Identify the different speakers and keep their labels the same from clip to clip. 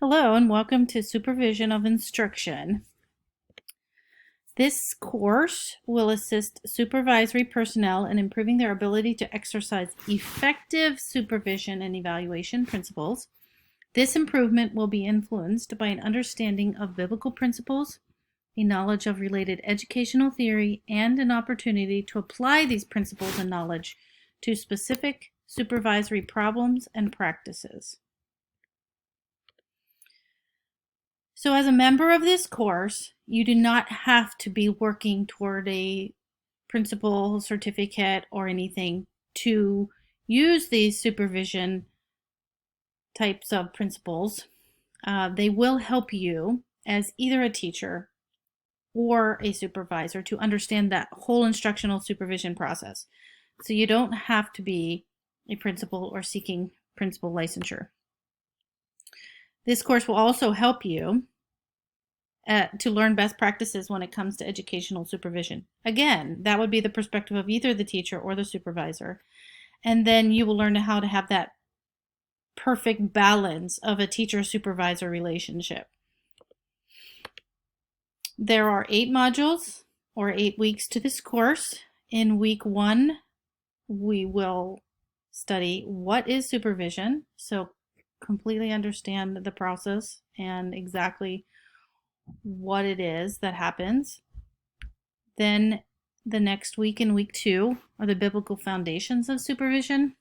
Speaker 1: Hello and welcome to Supervision of Instruction. This course will assist supervisory personnel in improving their ability to exercise effective supervision and evaluation principles. This improvement will be influenced by an understanding of biblical principles, a knowledge of related educational theory, and an opportunity to apply these principles and knowledge to specific supervisory problems and practices. So as a member of this course, you do not have to be working toward a principal certificate or anything to use these supervision types of principles. They will help you as either a teacher or a supervisor to understand that whole instructional supervision process. So you don't have to be a principal or seeking principal licensure. This course will also help you to learn best practices when it comes to educational supervision. Again, that would be the perspective of either the teacher or the supervisor. And then you will learn how to have that perfect balance of a teacher-supervisor relationship. There are 8 modules or 8 weeks to this course. In week 1, we will study what is supervision, so completely understand the process and exactly what it is that happens. Then the next week, in week 2, are the biblical foundations of supervision.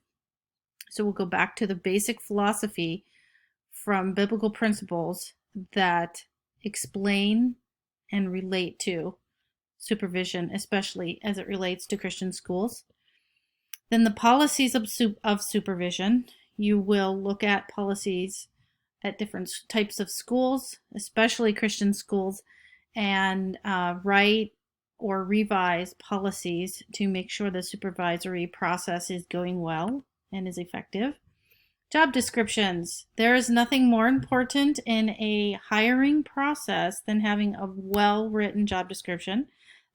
Speaker 1: So we'll go back to the basic philosophy from biblical principles that explain and relate to supervision, especially as it relates to Christian schools. Then the policies of supervision. You will look at policies at different types of schools, especially Christian schools, and write or revise policies to make sure the supervisory process is going well and is effective. Job descriptions. There is nothing more important in a hiring process than having a well-written job description.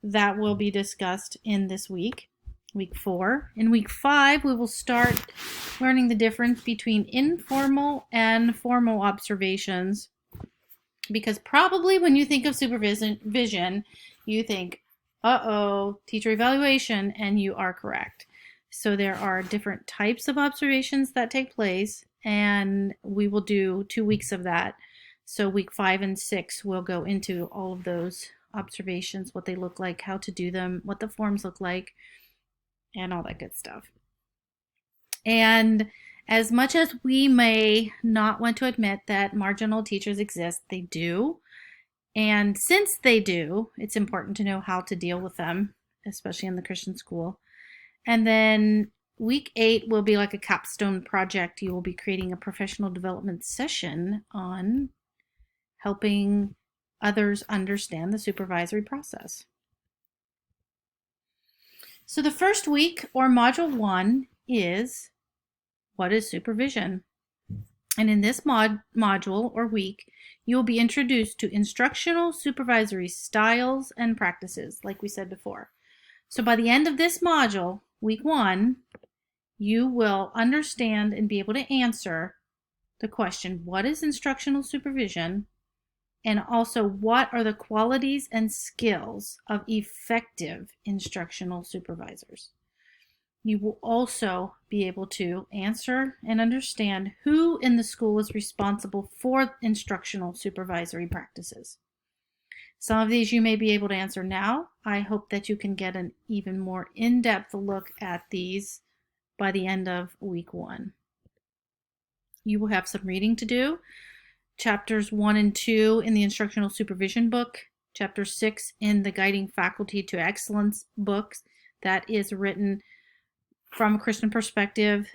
Speaker 1: That will be discussed in this week. Week 4. In week 5, we will start learning the difference between informal and formal observations, because probably when you think of supervision, you think, teacher evaluation, and you are correct. So there are different types of observations that take place, and we will do 2 weeks of that. So week 5 and 6 will go into all of those observations, what they look like, how to do them, what the forms look like, and all that good stuff. And as much as we may not want to admit that marginal teachers exist, they do. And since they do, it's important to know how to deal with them, especially in the Christian school. And then week 8 will be like a capstone project. You will be creating a professional development session on helping others understand the supervisory process. So the first week, or module 1, is what is supervision? And in this module or week, you will be introduced to instructional supervisory styles and practices, like we said before. So by the end of this module, week 1, you will understand and be able to answer the question, what is instructional supervision? And also, what are the qualities and skills of effective instructional supervisors? You will also be able to answer and understand who in the school is responsible for instructional supervisory practices. Some of these you may be able to answer now. I hope that you can get an even more in-depth look at these by the end of week 1. You will have some reading to do. Chapters 1 and 2 in the Instructional Supervision book, Chapter 6 in the Guiding Faculty to Excellence books that is written from a Christian perspective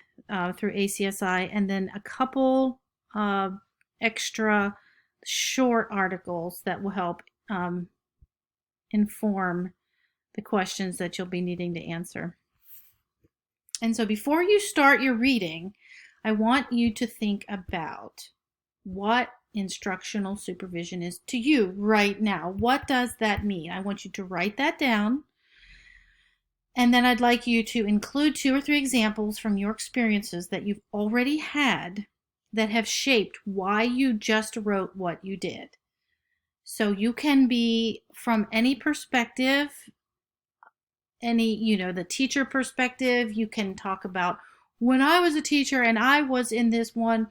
Speaker 1: through ACSI, and then a couple extra short articles that will help inform the questions that you'll be needing to answer. And so before you start your reading, I want you to think about what instructional supervision is to you right now. What does that mean? I want you to write that down. And then I'd like you to include 2 or 3 examples from your experiences that you've already had that have shaped why you just wrote what you did. So you can be from any perspective, the teacher perspective. You can talk about when I was a teacher and I was in this one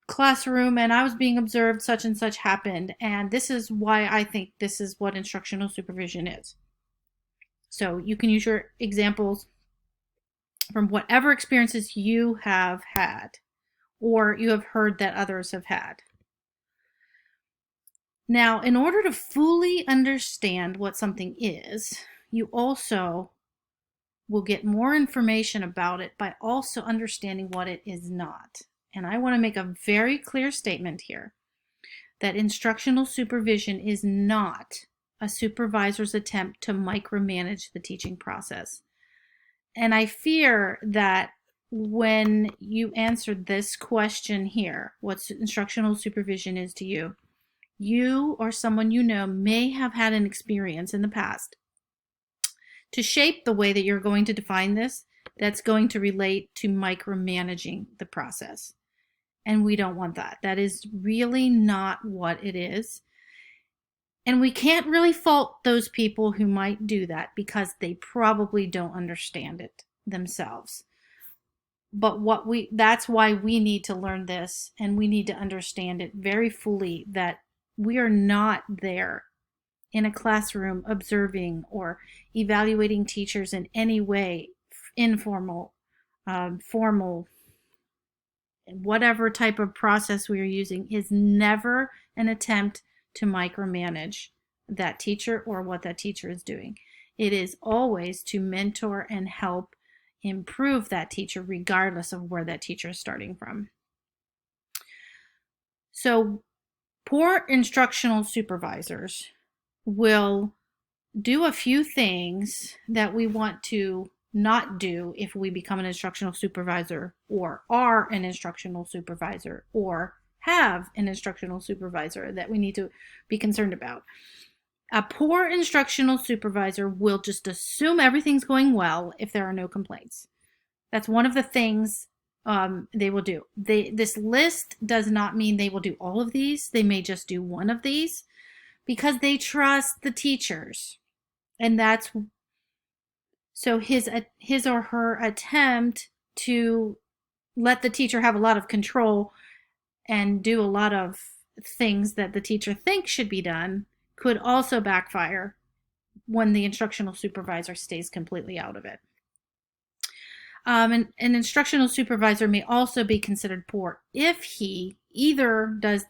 Speaker 1: classroom and I was being observed, such and such happened. And this is why I think this is what instructional supervision is. So you can use your examples from whatever experiences you have had or you have heard that others have had. Now, in order to fully understand what something is, you also will get more information about it by also understanding what it is not. And I want to make a very clear statement here that instructional supervision is not a supervisor's attempt to micromanage the teaching process. And I fear that when you answered this question here, what instructional supervision is to you, you or someone you know may have had an experience in the past to shape the way that you're going to define this that's going to relate to micromanaging the process. And we don't want that. That is really not what it is. And we can't really fault those people who might do that because they probably don't understand it themselves. But that's why we need to learn this, and we need to understand it very fully, that we are not there in a classroom observing or evaluating teachers in any way, informal, formal, whatever type of process we are using is never an attempt to micromanage that teacher or what that teacher is doing. It is always to mentor and help improve that teacher regardless of where that teacher is starting from. So poor instructional supervisors will do a few things that we want to not do if we become an instructional supervisor or are an instructional supervisor or have an instructional supervisor that we need to be concerned about. A poor instructional supervisor will just assume everything's going well if there are no complaints. That's one of the things they will do. This list does not mean they will do all of these. They may just do one of these because they trust the teachers. And that's so his or her attempt to let the teacher have a lot of control and do a lot of things that the teacher thinks should be done could also backfire when the instructional supervisor stays completely out of it. An instructional supervisor may also be considered poor if he either does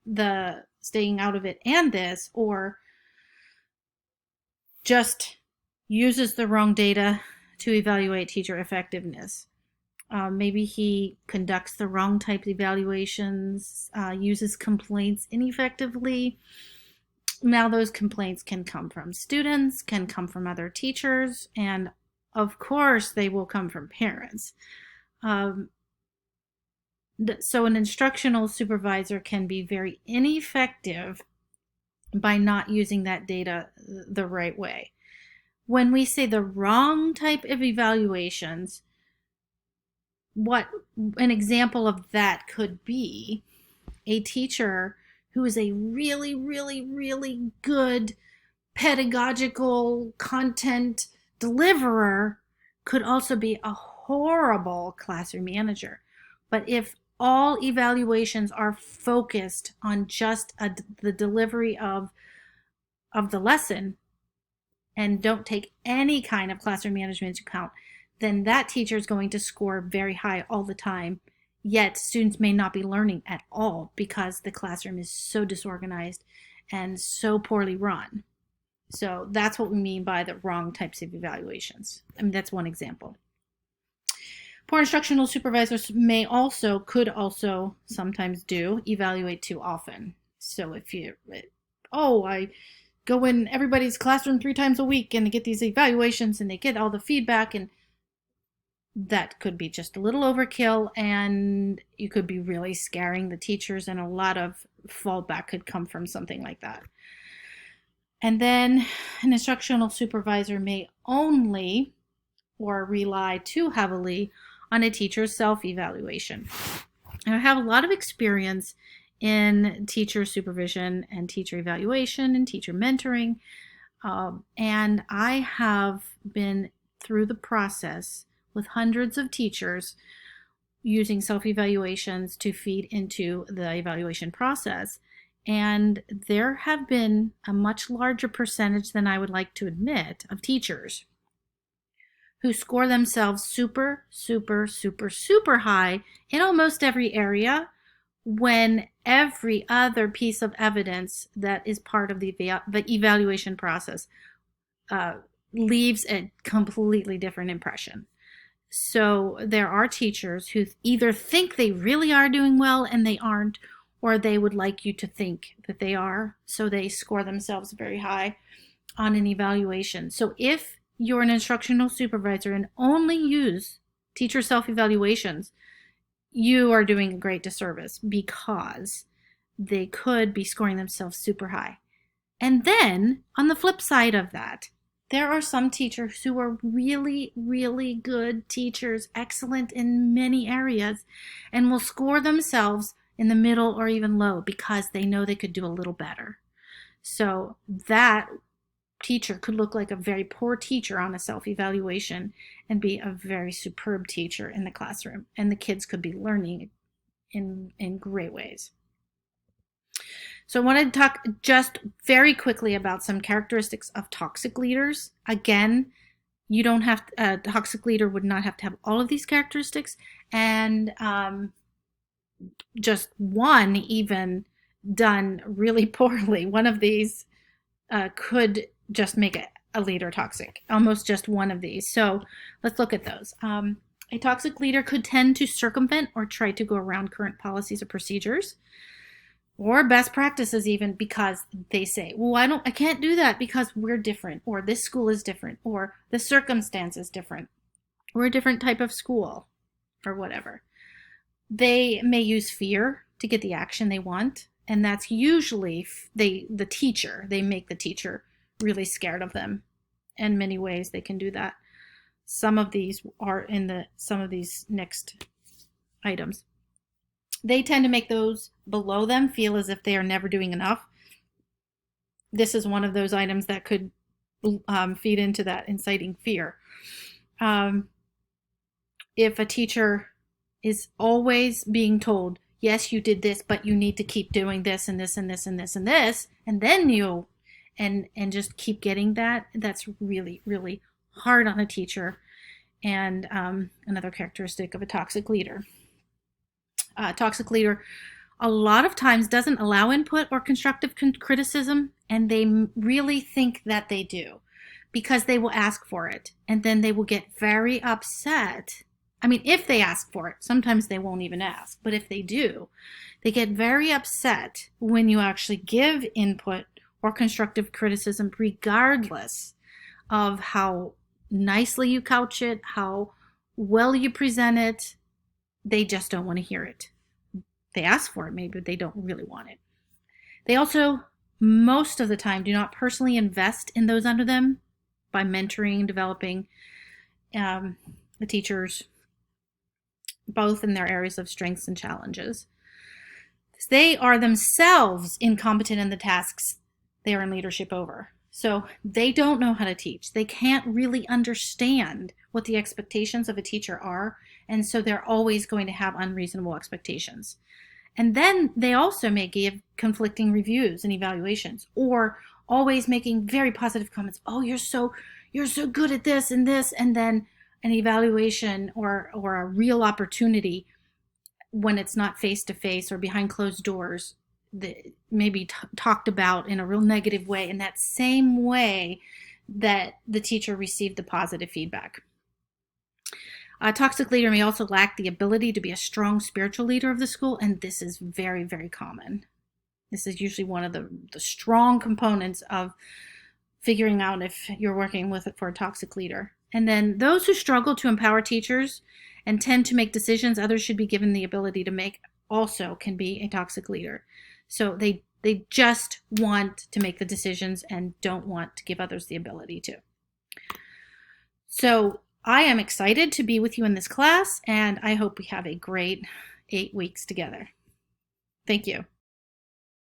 Speaker 1: the staying out of it and this, or just uses the wrong data to evaluate teacher effectiveness. Maybe he conducts the wrong type of evaluations, uses complaints ineffectively. Now those complaints can come from students, can come from other teachers, and of course they will come from parents. So an instructional supervisor can be very ineffective by not using that data the right way. When we say the wrong type of evaluations, what an example of that could be a teacher who is a really, really, really good pedagogical content deliverer could also be a horrible classroom manager. But if all evaluations are focused on just the delivery of the lesson and don't take any kind of classroom management into account, then that teacher is going to score very high all the time. Yet students may not be learning at all because the classroom is so disorganized and so poorly run. So that's what we mean by the wrong types of evaluations. I mean, that's one example. Poor instructional supervisors could also sometimes evaluate too often. So if I go in everybody's classroom 3 times a week and get these evaluations and they get all the feedback, and that could be just a little overkill, and you could be really scaring the teachers, and a lot of fallback could come from something like that. And then an instructional supervisor may only or rely too heavily on a teacher's self-evaluation. I have a lot of experience in teacher supervision and teacher evaluation and teacher mentoring. And I have been through the process with hundreds of teachers using self-evaluations to feed into the evaluation process. And there have been a much larger percentage than I would like to admit of teachers who score themselves super, super, super, super high in almost every area when every other piece of evidence that is part of the evaluation process leaves a completely different impression. So there are teachers who either think they really are doing well and they aren't, or they would like you to think that they are. So they score themselves very high on an evaluation. So if you're an instructional supervisor and only use teacher self-evaluations, you are doing a great disservice because they could be scoring themselves super high. And then on the flip side of that, there are some teachers who are really, really good teachers, excellent in many areas, and will score themselves in the middle or even low because they know they could do a little better. So that teacher could look like a very poor teacher on a self-evaluation and be a very superb teacher in the classroom, and the kids could be learning in great ways. So I want to talk just very quickly about some characteristics of toxic leaders. Again, you don't have a toxic leader would not have to have all of these characteristics, and just one even done really poorly, one of these could just make a leader toxic, almost just one of these. So let's look at those. A toxic leader could tend to circumvent or try to go around current policies or procedures or best practices, even because they say, well, I can't do that because we're different, or this school is different, or the circumstance is different. We're a different type of school, or whatever. They may use fear to get the action they want, and that's usually they make the teacher really scared of them. In many ways they can do that. Some of these are in some of these next items. They tend to make those below them feel as if they are never doing enough. This is one of those items that could feed into that, inciting fear. If a teacher is always being told, yes, you did this, but you need to keep doing this and this and this and this and this, and then and just keep getting that, that's really, really hard on a teacher, and another characteristic of a toxic leader. Toxic leader a lot of times doesn't allow input or constructive criticism, and they really think that they do because they will ask for it, and then they will get very upset. I mean, if they ask for it, sometimes they won't even ask, but if they do, they get very upset when you actually give input or constructive criticism, regardless of how nicely you couch it, how well you present it. They just don't want to hear it. They ask for it, maybe, but they don't really want it. They also, most of the time, do not personally invest in those under them by mentoring and developing the teachers, both in their areas of strengths and challenges. They are themselves incompetent in the tasks they are in leadership over. So they don't know how to teach. They can't really understand what the expectations of a teacher are, and so they're always going to have unreasonable expectations. And then they also may give conflicting reviews and evaluations, or always making very positive comments. Oh, you're so good at this, and then an evaluation or a real opportunity, when it's not face to face or behind closed doors, that may be talked about in a real negative way, in that same way that the teacher received the positive feedback. A toxic leader may also lack the ability to be a strong spiritual leader of the school, and this is very, very common. This is usually one of the strong components of figuring out if you're working for a toxic leader. And then those who struggle to empower teachers and tend to make decisions others should be given the ability to make also can be a toxic leader. So they just want to make the decisions and don't want to give others the ability to. So I am excited to be with you in this class, and I hope we have a great 8 weeks together. Thank you.